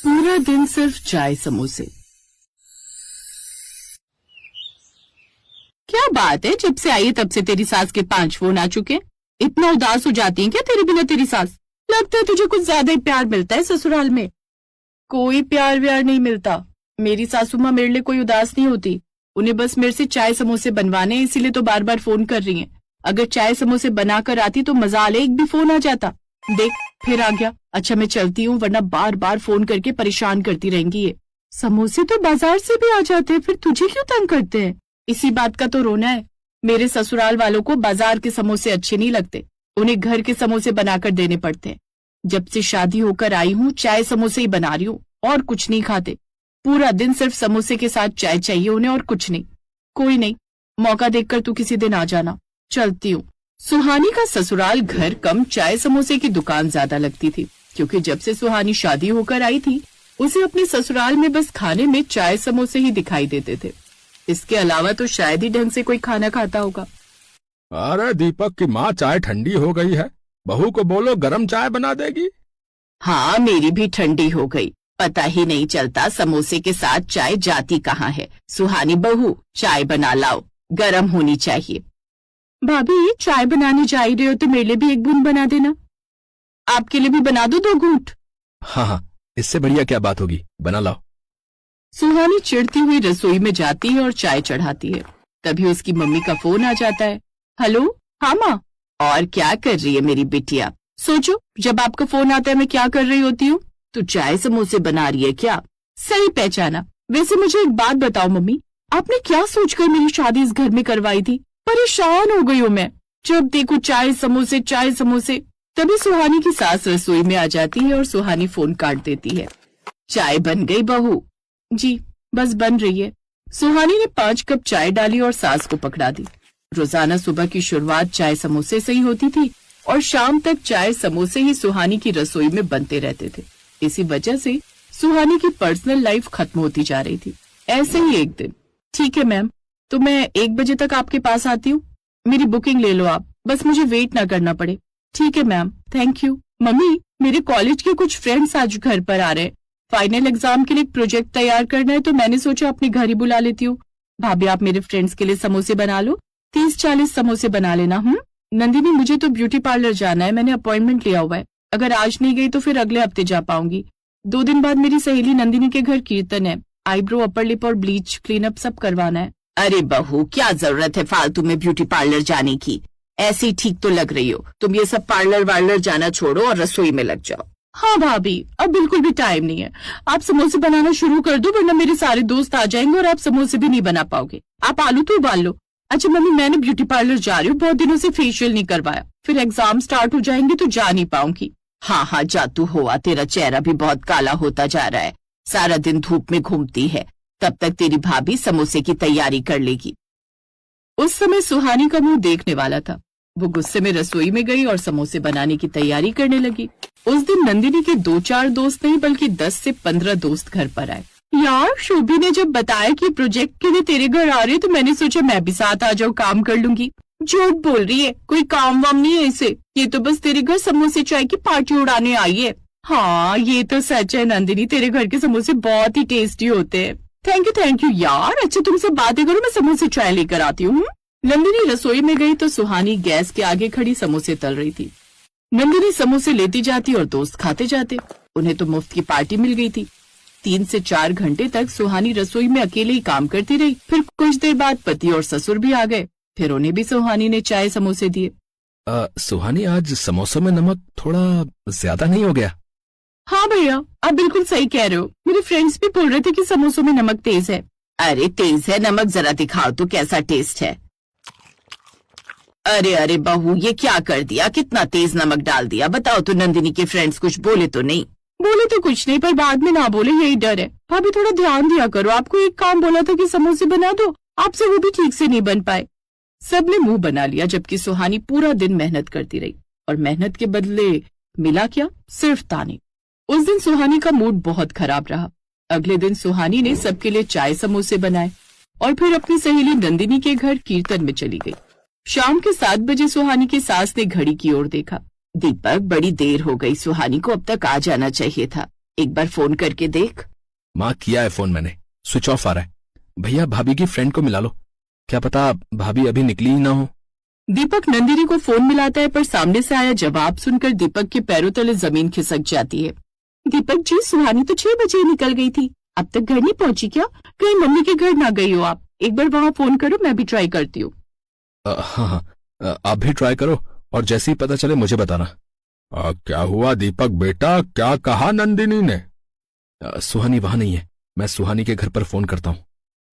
पूरा दिन सिर्फ चाय समोसे। क्या बात है, जब से आई है तब से तेरी सास के 5 फोन आ चुके। इतना उदास हो जाती है क्या तेरे बिना तेरी सास? लगता है तुझे कुछ ज्यादा ही प्यार मिलता है ससुराल में। कोई प्यार व्यार नहीं मिलता। मेरी सासू माँ मेरे लिए कोई उदास नहीं होती। उन्हें बस मेरे से चाय समोसे बनवाने हैं, इसीलिए तो बार बार फोन कर रही हैं। अगर चाय समोसे बनाकर आती तो मजा ले, एक भी फोन आ जाता। देख फिर आ गया। अच्छा मैं चलती हूँ, वरना बार बार फोन करके परेशान करती रहेंगी ये। समोसे तो बाजार से भी आ जाते हैं, फिर तुझे क्यों तंग करते हैं? इसी बात का तो रोना है। मेरे ससुराल वालों को बाजार के समोसे अच्छे नहीं लगते, उन्हें घर के समोसे बनाकर देने पड़ते हैं। जब से शादी होकर आई हूँ चाय समोसे ही बना रही हूँ, और कुछ नहीं खाते। पूरा दिन सिर्फ समोसे के साथ चाय चाहिए उन्हें, और कुछ नहीं। कोई नहीं, मौका देखकर तू किसी दिन आ जाना। चलती हूँ। सुहानी का ससुराल घर कम चाय समोसे की दुकान ज्यादा लगती थी, क्योंकि जब से सुहानी शादी होकर आई थी उसे अपने ससुराल में बस खाने में चाय समोसे ही दिखाई देते थे। इसके अलावा तो शायद ही ढंग से कोई खाना खाता होगा। अरे दीपक की माँ चाय ठंडी हो गई है, बहू को बोलो गरम चाय बना देगी। हाँ मेरी भी ठंडी हो गई, पता ही नहीं चलता समोसे के साथ चाय जाती कहाँ है। सुहानी बहू चाय बना लाओ, गरम होनी चाहिए। भाभी चाय बनाने जा ही रहे हो तो मेरे लिए भी एक बूंद बना देना। आपके लिए भी बना दो 2 घूंट। हाँ हाँ, इससे बढ़िया क्या बात होगी, बना लाओ। सुहानी चिढ़ती हुई रसोई में जाती है और चाय चढ़ाती है। तभी उसकी मम्मी का फोन आ जाता है। हेलो, हाँ माँ। और क्या कर रही है मेरी बिटिया? सोचो जब आपका फोन आता है मैं क्या कर रही होती हूँ। तो चाय समोसे बना रही है क्या? सही पहचाना। वैसे मुझे एक बात बताओ मम्मी, आपने क्या सोचकर मेरी शादी इस घर में करवाई थी? परेशान हो गई हूँ मैं, जब देखो चाय समोसे चाय समोसे। तभी सुहानी की सास रसोई में आ जाती है और सुहानी फोन काट देती है। चाय बन गई बहू? जी बस बन रही है। सुहानी ने 5 कप चाय डाली और सास को पकड़ा दी। रोजाना सुबह की शुरुआत चाय समोसे से ही होती थी और शाम तक चाय समोसे ही सुहानी की रसोई में बनते रहते थे। इसी वजह से सुहानी की पर्सनल लाइफ खत्म होती जा रही थी। ऐसे ही एक दिन, ठीक है मैम, तो मैं 1 बजे तक आपके पास आती हूँ। मेरी बुकिंग ले लो आप, बस मुझे वेट ना करना पड़े। ठीक है मैम, थैंक यू। मम्मी मेरे कॉलेज के कुछ फ्रेंड्स आज घर पर आ रहे हैं। फाइनल एग्जाम के लिए एक प्रोजेक्ट तैयार करना है, तो मैंने सोचा अपने घर ही बुला लेती हूँ। भाभी आप मेरे फ्रेंड्स के लिए समोसे बना लो, 30-40 समोसे बना लेना। नंदिनी मुझे तो ब्यूटी पार्लर जाना है, मैंने अपॉइंटमेंट लिया हुआ है। अगर आज नहीं गई तो फिर अगले हफ्ते जा पाऊंगी। 2 दिन बाद मेरी सहेली नंदिनी के घर कीर्तन है। आईब्रो, अपर लिप और ब्लीच, क्लीनअप सब करवाना है। अरे बहू क्या जरूरत है फालतू में ब्यूटी पार्लर जाने की? ऐसी ही ठीक तो लग रही हो। तुम ये सब पार्लर वार्लर जाना छोड़ो और रसोई में लग जाओ। हाँ भाभी अब बिल्कुल भी टाइम नहीं है। आप समोसे बनाना शुरू कर दो, वरना मेरे सारे दोस्त आ जाएंगे और आप समोसे भी नहीं बना पाओगे। आप आलू तो उबाल लो। अच्छा मम्मी मैंने ब्यूटी पार्लर जा रही हूँ, बहुत दिनों से फेशियल नहीं करवाया, फिर एग्जाम स्टार्ट हो जाएंगे तो जा नहीं पाऊंगी। हाँ हाँ जातू हुआ, तेरा चेहरा भी बहुत काला होता जा रहा है, सारा दिन धूप में घूमती है। तब तक तेरी भाभी समोसे की तैयारी कर लेगी। उस समय सुहानी का मुंह देखने वाला था। वो गुस्से में रसोई में गई और समोसे बनाने की तैयारी करने लगी। उस दिन नंदिनी के 2-4 दोस्त नहीं बल्कि 10 से 15 दोस्त घर पर आए। यार शोभी ने जब बताया कि प्रोजेक्ट के लिए तेरे घर आ रहे तो मैंने सोचा मैं भी साथ आ जाऊँ, काम कर लूंगी। झूठ बोल रही है, कोई काम वाम नहीं है इसे, ये तो बस तेरे घर समोसे चाय की पार्टी उड़ाने आई है। हाँ ये तो सच है नंदिनी, तेरे घर के समोसे बहुत ही टेस्टी होते हैं। थैंक यू यार। अच्छा तुमसे बातें करो, मैं समोसे चाय लेकर आती हूँ। नंदिनी रसोई में गई तो सुहानी गैस के आगे खड़ी समोसे तल रही थी। नंदिनी समोसे लेती जाती और दोस्त खाते जाते। उन्हें तो मुफ्त की पार्टी मिल गई थी। 3 से 4 घंटे तक सुहानी रसोई में अकेले ही काम करती रही। फिर कुछ देर बाद पति और ससुर भी आ गए, फिर उन्हें भी सुहानी ने चाय समोसे दिए। सुहानी आज समोसों में नमक थोड़ा ज्यादा नहीं हो गया? हाँ भैया आप बिल्कुल सही कह रहे हो, मेरे फ्रेंड्स भी बोल रहे थे कि समोसों में नमक तेज है। अरे तेज है नमक, जरा दिखाओ तो कैसा टेस्ट है। अरे बहू ये क्या कर दिया, कितना तेज नमक डाल दिया। बताओ तो नंदिनी के फ्रेंड्स कुछ बोले तो नहीं? बोले तो कुछ नहीं, पर बाद में ना बोले यही डर है। भाभी थोड़ा ध्यान दिया करो, आपको एक काम बोला था कि समोसे बना दो, आपसे वो भी ठीक से नहीं बन पाए। सबने मुंह बना लिया, जबकि सुहानी पूरा दिन मेहनत करती रही और मेहनत के बदले मिला क्या, सिर्फ ताने। उस दिन सुहानी का मूड बहुत खराब रहा। अगले दिन सुहानी ने सबके लिए चाय समोसे बनाए और फिर अपनी सहेली नंदिनी के घर कीर्तन में चली गई। शाम के 7 बजे सुहानी की सास ने घड़ी की ओर देखा। दीपक, बड़ी देर हो गई, सुहानी को अब तक आ जाना चाहिए था, एक बार फोन करके देख। माँ, किया है फोन मैंने, स्विच ऑफ आ रहा है। भैया, भाभी की फ्रेंड को मिला लो, क्या पता भाभी अभी निकली ही ना हो। दीपक नंदिनी को फोन मिलाता है, पर सामने से आया जवाब सुनकर दीपक के पैरों तले जमीन खिसक जाती है। दीपक जी, सुहानी तो 6 बजे निकल गई थी, अब तक घर नहीं पहुंची क्या? कहीं मम्मी के घर ना गई हो आप? एक बार वहां फोन करो, मैं भी ट्राई करती हूँ। हाँ, आप भी ट्राई करो और जैसे ही पता चले मुझे बताना। क्या हुआ दीपक बेटा, क्या कहा नंदिनी ने? सुहानी वहां नहीं है, मैं सुहानी के घर पर फोन करता हूँ।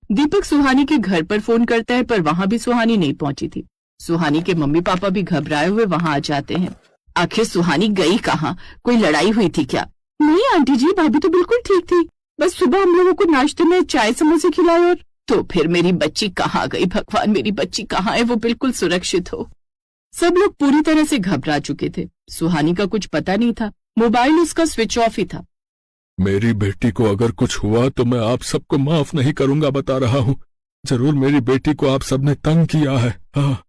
दीपक सुहानी के घर पर फोन करता है, पर वहां भी सुहानी नहीं पहुंची थी। सुहानी के मम्मी पापा भी घबराए हुए वहां आ जाते हैं। आखिर सुहानी गई कहाँ? कोई लड़ाई हुई थी क्या? नहीं आंटी जी, भाभी तो बिल्कुल ठीक थी, बस सुबह हम लोगों को नाश्ते में चाय समोसे खिलाए। और तो फिर मेरी बच्ची कहाँ गई? भगवान, मेरी बच्ची कहाँ है? वो बिल्कुल सुरक्षित हो। सब लोग पूरी तरह से घबरा चुके थे। सुहानी का कुछ पता नहीं था, मोबाइल उसका स्विच ऑफ ही था। मेरी बेटी को अगर कुछ हुआ तो मैं आप सबको माफ नहीं करूंगा, बता रहा हूँ। जरूर मेरी बेटी को आप सबने तंग किया है। हाँ,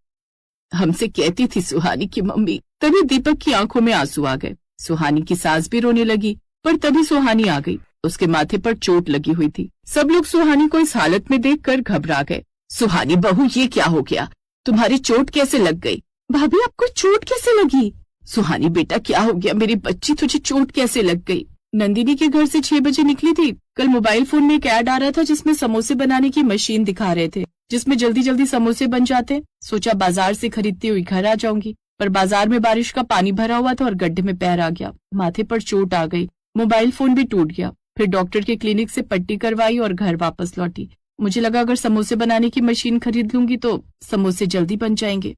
हमसे कहती थी सुहानी की मम्मी। तभी दीपक की आंखों में आंसू आ गए। सुहानी की सास भी रोने लगी, पर तभी सुहानी आ गई। उसके माथे पर चोट लगी हुई थी। सब लोग सुहानी को इस हालत में देखकर घबरा गए। सुहानी बहू, ये क्या हो गया? तुम्हारी चोट कैसे लग गई? भाभी, आपको चोट कैसे लगी? सुहानी बेटा, क्या हो गया? मेरी बच्ची, तुझे चोट कैसे लग गई? नंदिनी के घर से 6 बजे निकली थी। कल मोबाइल फोन में एक ऐड आ रहा था जिसमें समोसे बनाने की मशीन दिखा रहे थे, जिसमें जल्दी जल्दी समोसे बन जाते। सोचा बाजार से खरीदती हुई घर आ जाऊंगी, पर बाजार में बारिश का पानी भरा हुआ था और गड्ढे में पैर आ गया। माथे पर चोट आ गई, मोबाइल फोन भी टूट गया। फिर डॉक्टर के क्लिनिक से पट्टी करवाई और घर वापस लौटी। मुझे लगा अगर समोसे बनाने की मशीन खरीद लूंगी तो समोसे जल्दी बन जाएंगे।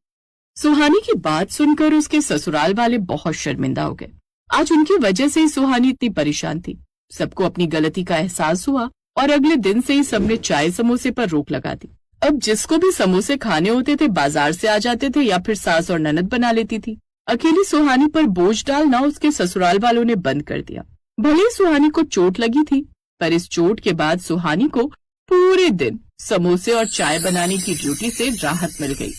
सुहानी की बात सुनकर उसके ससुराल वाले बहुत शर्मिंदा हो गए। आज उनकी वजह से ही सुहानी इतनी परेशान थी। सबको अपनी गलती का एहसास हुआ और अगले दिन से ही सबने चाय समोसे पर रोक लगा दी। अब जिसको भी समोसे खाने होते थे बाजार से आ जाते थे या फिर सास और ननद बना लेती थी। अकेली सुहानी पर बोझ डालना उसके ससुराल वालों ने बंद कर दिया। भले सुहानी को चोट लगी थी, पर इस चोट के बाद सुहानी को पूरे दिन समोसे और चाय बनाने की ड्यूटी से राहत मिल गई।